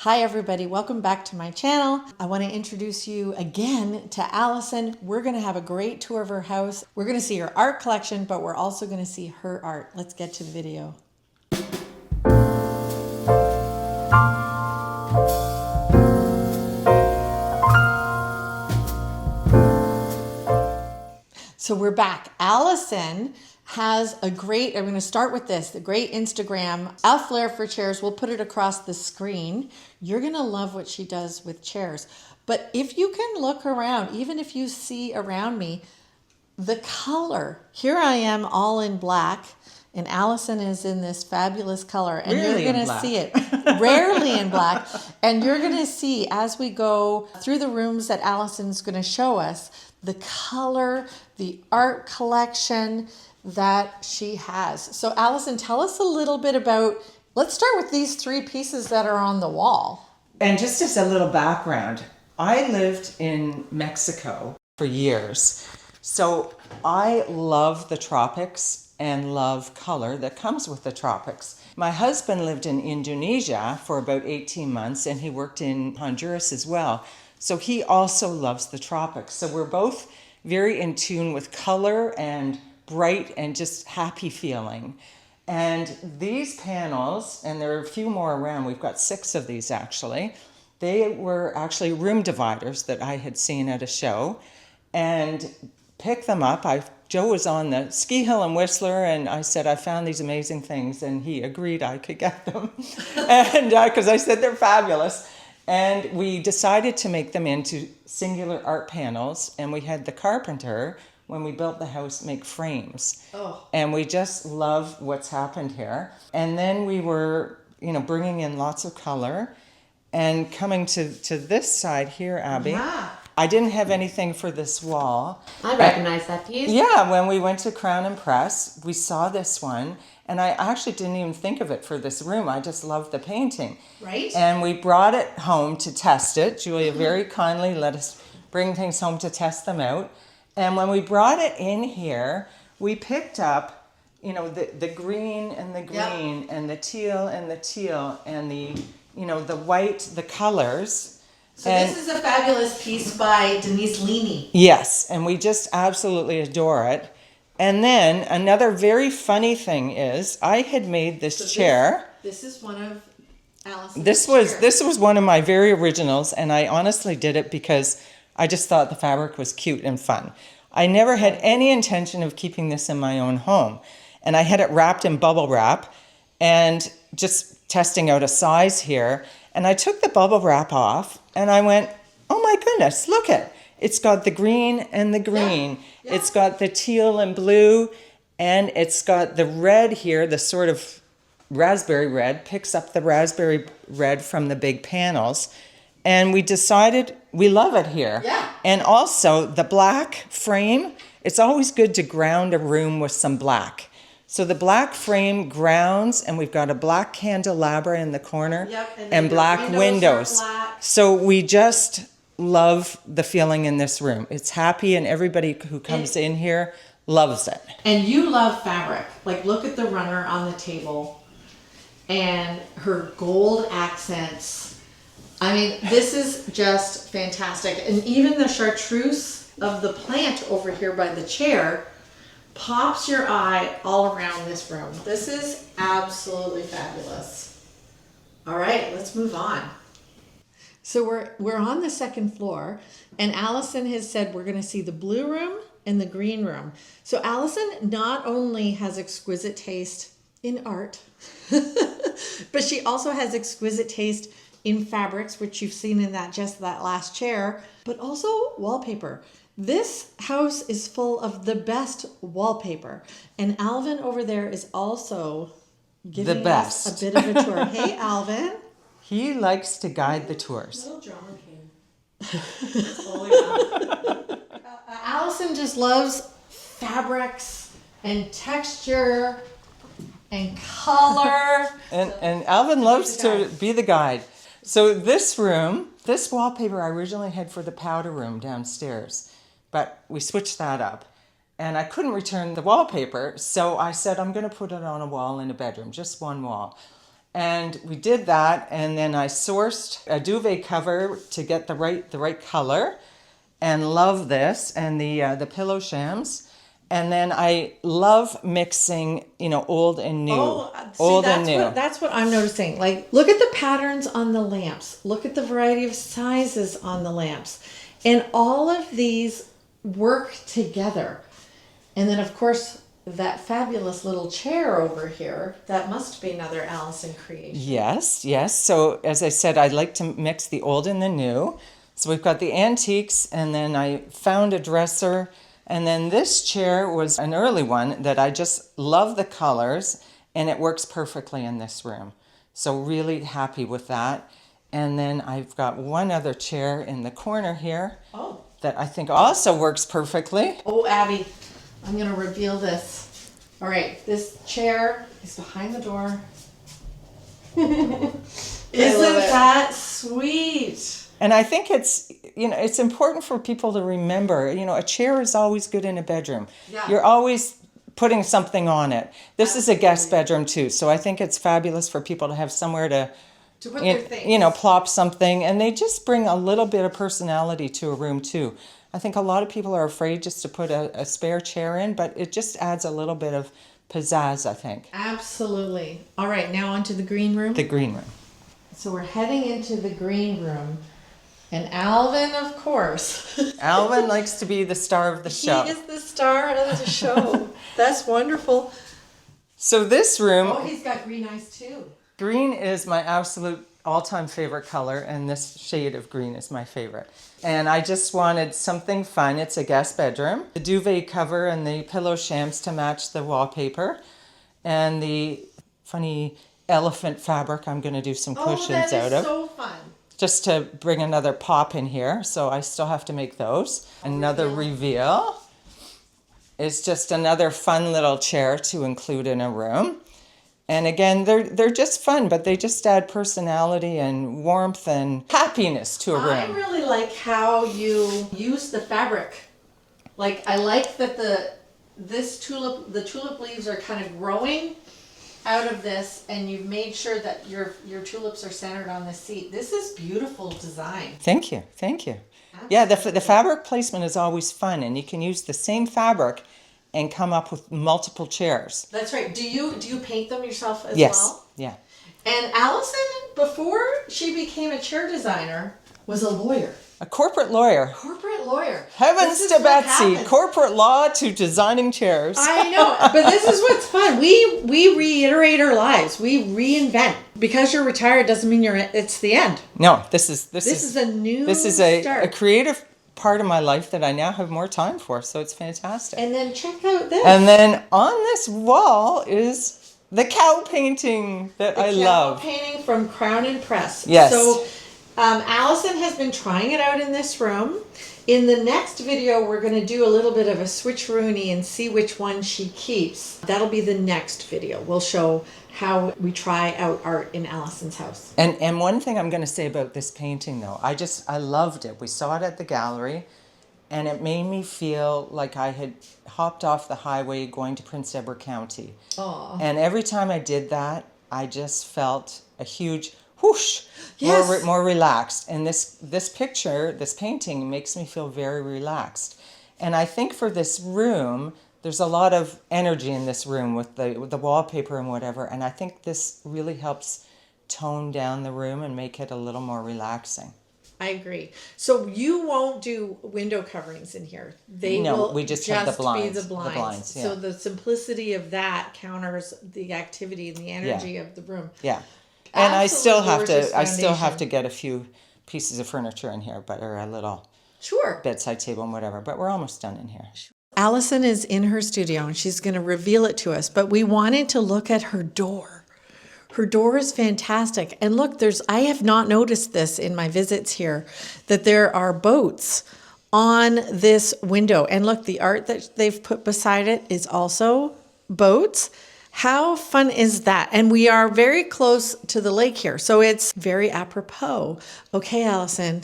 Hi everybody, welcome back to my channel. I want to introduce you again to Allison. We're going to have a great tour of her house. We're going to see her art collection, but we're also going to see her art. Let's get to the video. So we're back. Allison has a great, I'm going to start with this, the great Instagram, A Flair for Chairs. We'll put it across the screen. You're going to love what she does with chairs. But if you can look around, even if you see around me, the color, here I am all in black, and Allison is in this fabulous color, and Rarely you're going to see it rarely in black. And you're going to see as we go through the rooms that Allison's going to show us, the color, the art collection that she has. So Allison, tell us a little bit about, let's start with these three pieces that are on the wall. And just as a little background, I lived in Mexico for years. So I love the tropics and love color that comes with the tropics. My husband lived in Indonesia for about 18 months and he worked in Honduras as well. So he also loves the tropics. So we're both very in tune with color and bright and just happy feeling. And these panels, and there are a few more around, we've got 6 of these actually. They were actually room dividers that I had seen at a show and picked them up. Joe was on the ski hill in Whistler and I said, I found these amazing things, and he agreed I could get them. And because I said they're fabulous. And we decided to make them into singular art panels, and we had the carpenter, when we built the house, make frames. Oh. And we just love what's happened here. And then we were, bringing in lots of color and coming to this side here, Abby. Yeah. I didn't have anything for this wall. I recognize that piece. Yeah, when we went to Crown and Press, we saw this one, and I actually didn't even think of it for this room. I just loved the painting. Right. And we brought it home to test it. Julia very kindly let us bring things home to test them out. And when we brought it in here, we picked up, the green and the green, Yep. and the teal and the teal and the, the white, the colors. So this is a fabulous piece by Denise Leaney. Yes, and we just absolutely adore it. And then another very funny thing is I had made this chair. This is one of Allison's This was one of my very originals, and I honestly did it because I just thought the fabric was cute and fun. I never had any intention of keeping this in my own home. And I had it wrapped in bubble wrap and just testing out a size here. And I took the bubble wrap off and I went, oh my goodness, look it. It's got the green and the green. Yeah. It's got the teal and blue, and it's got the red here, the sort of raspberry red, picks up the raspberry red from the big panels. And we decided we love it here. Yeah. And also the black frame, it's always good to ground a room with some black. So the black frame grounds, and we've got a black candelabra in the corner. Yep, and black windows. Black. So we just love the feeling in this room. It's happy, and everybody who comes in here loves it. And you love fabric. Like, look at the runner on the table and her gold accents. I mean, this is just fantastic. And even the chartreuse of the plant over here by the chair pops your eye all around this room. This is absolutely fabulous. All right, let's move on. So we're on the second floor, and Allison has said we're going to see the blue room and the green room. So Allison not only has exquisite taste in art, but she also has exquisite taste in fabrics, which you've seen in that last chair, but also wallpaper. This house is full of the best wallpaper, and Alvin over there is also giving us a bit of a tour. Hey, Alvin. He likes to guide the tours. Little drama king. Allison just loves fabrics and texture and color. And Alvin loves to be the guide. So this room, this wallpaper I originally had for the powder room downstairs, but we switched that up. And I couldn't return the wallpaper, so I said I'm going to put it on a wall in a bedroom, just one wall. And we did that, and then I sourced a duvet cover to get the right color, and love this, and the pillow shams. And then I love mixing, old and new. Old and new. That's what I'm noticing. Like, look at the patterns on the lamps. Look at the variety of sizes on the lamps. And all of these work together. And then, of course, that fabulous little chair over here, that must be another Allison creation. Yes. So, as I said, I like to mix the old and the new. So we've got the antiques, and then I found a dresser. And then this chair was an early one that I just love the colors, and it works perfectly in this room. So really happy with that. And then I've got one other chair in the corner here that I think also works perfectly. Oh, Abby, I'm going to reveal this. All right, this chair is behind the door. Isn't that sweet? And I think it's important for people to remember, a chair is always good in a bedroom. Yeah. You're always putting something on it. This is a guest bedroom too, so I think it's fabulous for people to have somewhere to put their things. Plop something, and they just bring a little bit of personality to a room too. I think a lot of people are afraid just to put a spare chair in, but it just adds a little bit of pizzazz, I think. Absolutely. All right, now onto the green room. The green room. So we're heading into the green room. And Alvin, of course. Alvin likes to be the star of the show. He is the star of the show. That's wonderful. So this room... Oh, he's got green eyes too. Green is my absolute all-time favorite color, and this shade of green is my favorite. And I just wanted something fun. It's a guest bedroom. The duvet cover and the pillow shams to match the wallpaper. And the funny elephant fabric I'm going to do some cushions out of. Oh, that is so fun. Just to bring another pop in here, so I still have to make those. Another reveal is just another fun little chair to include in a room. And again, they're just fun, but they just add personality and warmth and happiness to a room. I really like how you use the fabric. Like, I like that the tulip leaves are kind of growing out of this, and you've made sure that your tulips are centered on the seat. This is beautiful design. Thank you. Absolutely. Yeah, the fabric placement is always fun, and you can use the same fabric and come up with multiple chairs. That's right. Do you paint them yourself as yes. well? Yeah. And Allison, before she became a chair designer, was a lawyer. A corporate lawyer. Corporate lawyer. Heavens to Betsy. Corporate law to designing chairs. I know, but this is what's fun. We reiterate our lives. We reinvent. Because you're retired doesn't mean it's the end. No, this is a new This is a creative part of my life that I now have more time for, so it's fantastic. And then check out this. And then on this wall is the cow painting that I love. The cow painting from Crown and Press. Yes. So Allison has been trying it out in this room. In the next video, we're going to do a little bit of a switcheroony and see which one she keeps. That'll be the next video. We'll show how we try out art in Allison's house. And one thing I'm going to say about this painting, though, I loved it. We saw it at the gallery, and it made me feel like I had hopped off the highway going to Prince Edward County. Aww. And every time I did that, I just felt a huge whoosh, yes. more relaxed. And this picture, this painting, makes me feel very relaxed. And I think for this room, there's a lot of energy in this room with the wallpaper and whatever, and I think this really helps tone down the room and make it a little more relaxing. I agree. So you won't do window coverings in here. We just have the blinds. Be the blinds. Yeah. So the simplicity of that counters the activity and the energy of the room. Yeah. And I still have foundation. to get a few pieces of furniture in here, or a little bedside table and whatever, but we're almost done in here. Allison is in her studio and she's going to reveal it to us, but we wanted to look at her door. Her door is fantastic. And look, I have not noticed this in my visits here, that there are boats on this window. And look, the art that they've put beside it is also boats. How fun is that? And we are very close to the lake here, so it's very apropos. Okay, Allison,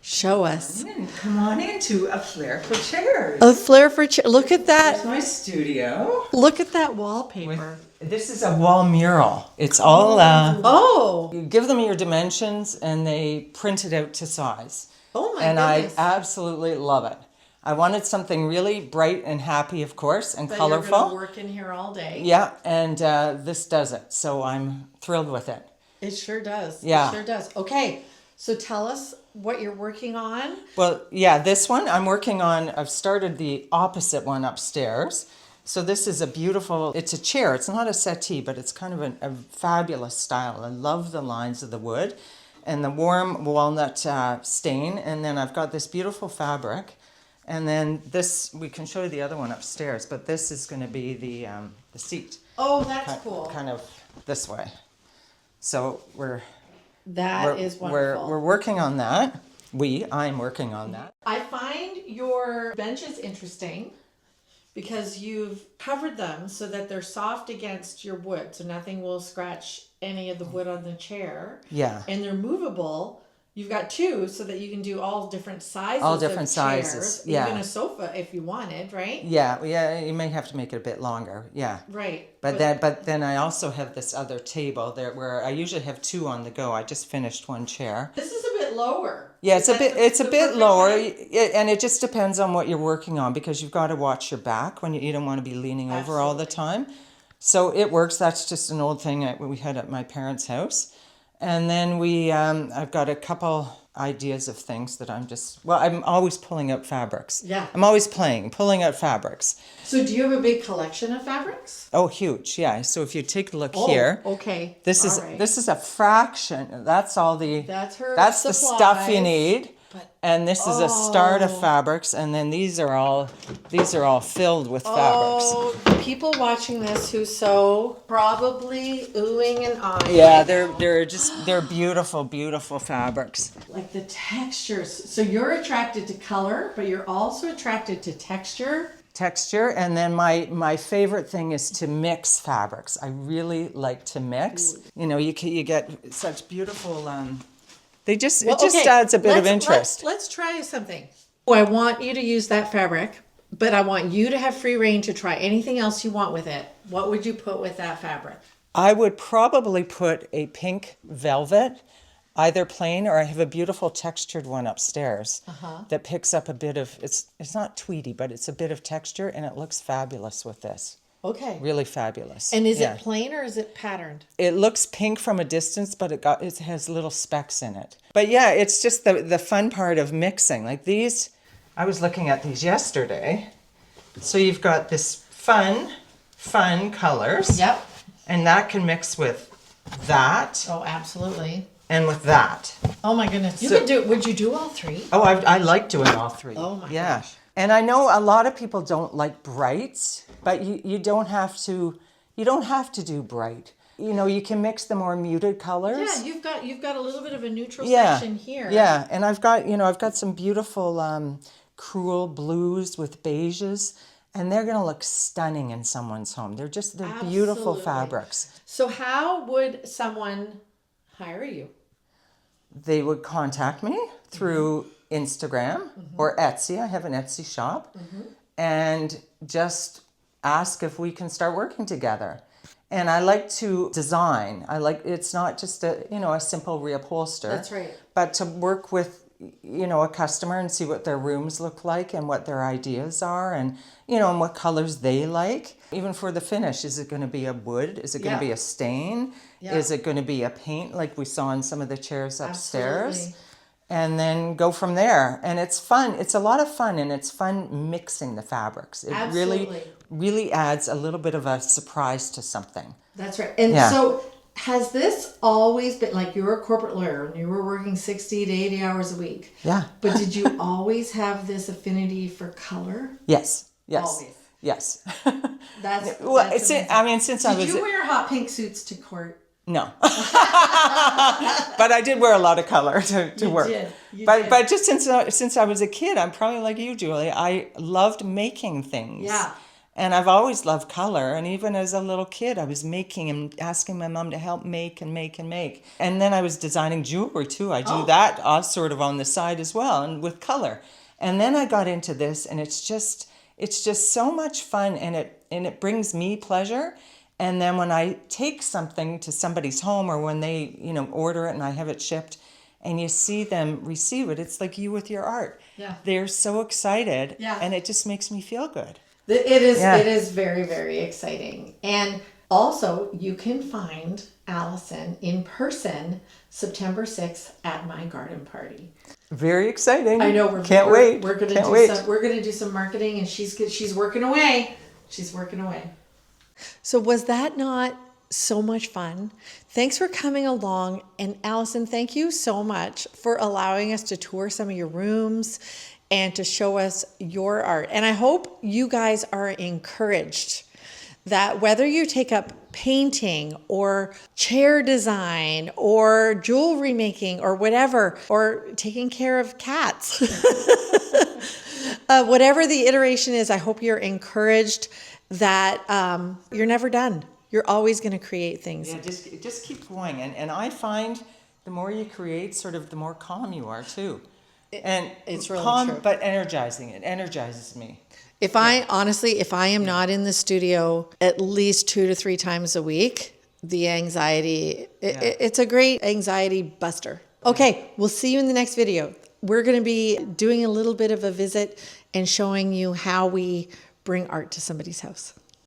Show us. Come on into a flair for chairs. A flair for chair. Look at There's that. my studio. Look at that wallpaper. This is a wall mural. It's all, Oh. you give them your dimensions and they print it out to size. Oh my and goodness. I absolutely love it. I wanted something really bright and happy, of course, and But colorful. you're gonna work in here all day. Yeah, and this does it. So I'm thrilled with it. It sure does. Yeah. It sure does. Okay. So tell us what you're working on. Well, yeah, this one I'm working on. I've started the opposite one upstairs. So this is a beautiful, it's a chair. It's not a settee, but it's kind of a fabulous style. I love the lines of the wood and the warm walnut stain. And then I've got this beautiful fabric. And then this, we can show you the other one upstairs, but this is going to be the seat. Oh, that's cool. Kind of this way. So That is wonderful. we're working on that. I'm working on that. I find your benches interesting because you've covered them so that they're soft against your wood, so nothing will scratch any of the wood on the chair. Yeah. And they're movable. You've got two so that you can do all different sizes. All different of chairs, sizes, yeah. Even a sofa if you wanted, right? Yeah, you may have to make it a bit longer. Yeah. Right. But then I also have this other table there where I usually have two on the go. I just finished one chair. This is a bit lower. Yeah, Is that it's a the bit perfect lower, height? and it just depends on what you're working on because you've got to watch your back when you don't want to be leaning over all the time. So it works. That's just an old thing we had at my parents' house. And then I've got a couple ideas of things that I'm always pulling out fabrics. Yeah. I'm always pulling out fabrics. So do you have a big collection of fabrics? Oh, huge, yeah. So if you take a look here, Okay. this is a fraction. That's all the That's the stuff you supplies. need. And this is a start of fabrics, and then these are all filled with fabrics. Oh, people watching this who sew probably oohing and ahhing. Yeah, they're beautiful, beautiful fabrics. Like the textures. So you're attracted to color, but you're also attracted to texture. And then my favorite thing is to mix fabrics. I really like to mix. You know, you get such beautiful. It just adds a bit of interest. Let's try something. Oh, I want you to use that fabric, but I want you to have free reign to try anything else you want with it. What would you put with that fabric? I would probably put a pink velvet, either plain or I have a beautiful textured one upstairs that picks up a bit of, it's not tweedy, but it's a bit of texture and it looks fabulous with this. Okay. Really fabulous. And is it plain or is it patterned? It looks pink from a distance, but it has little specks in it. But yeah, it's just the fun part of mixing. Like these, I was looking at these yesterday. So you've got this fun colors. Yep. And that can mix with that. Oh, absolutely. And with that. Oh my goodness. Would you do all three? Oh, I like doing all three. Oh my gosh. And I know a lot of people don't like brights, but you don't have to do bright. You know, you can mix the more muted colors. Yeah, you've got a little bit of a neutral section here. Yeah, and I've got some beautiful cruel blues with beiges, and they're going to look stunning in someone's home. They're beautiful fabrics. So how would someone hire you? They would contact me through Instagram or Etsy. I have an Etsy shop, and just ask if we can start working together. And I like to design. It's not just a simple reupholster. That's right. But to work with a customer and see what their rooms look like and what their ideas are and and what colors they like. Even for the finish, is it going to be a wood? Is it going to be a stain? Yeah. Is it going to be a paint like we saw in some of the chairs upstairs? Absolutely. And then go from there. And it's fun. It's a lot of fun, and it's fun mixing the fabrics. It really adds a little bit of a surprise to something. That's right. And so has this always been, like, you were a corporate lawyer and you were working 60 to 80 hours a week. Yeah. But did you always have this affinity for color? Yes. Always. Yes. That's since I was... Did you wear hot pink suits to court? No. But I did wear a lot of color to work. You did. But just since I was a kid, I'm probably like you, Julie. I loved making things. Yeah. And I've always loved color. And even as a little kid, I was making and asking my mom to help make and make and make. And then I was designing jewelry too. I do that sort of on the side as well, and with color. And then I got into this, and it's just so much fun, and it brings me pleasure. And then when I take something to somebody's home, or when they, order it and I have it shipped, and you see them receive it, it's like you with your art. Yeah. They're so excited. Yeah. And it just makes me feel good. It is very, very exciting. And also, you can find Allison in person September 6th at my garden party. Very exciting. I know. Can't wait. We're gonna do some marketing, and she's working away. She's working away. So was that not so much fun? Thanks for coming along, and Allison, thank you so much for allowing us to tour some of your rooms and to show us your art. And I hope you guys are encouraged that whether you take up painting or chair design or jewelry making or whatever, or taking care of cats, whatever the iteration is, I hope you're encouraged that you're never done. You're always going to create things. Yeah, just keep going. And I find the more you create, sort of the more calm you are too. And it's really calm, true. But energizing. It energizes me. If I am not in the studio at least 2 to 3 times a week, the anxiety, it's a great anxiety buster. Okay, we'll see you in the next video. We're going to be doing a little bit of a visit and showing you how we bring art to somebody's house.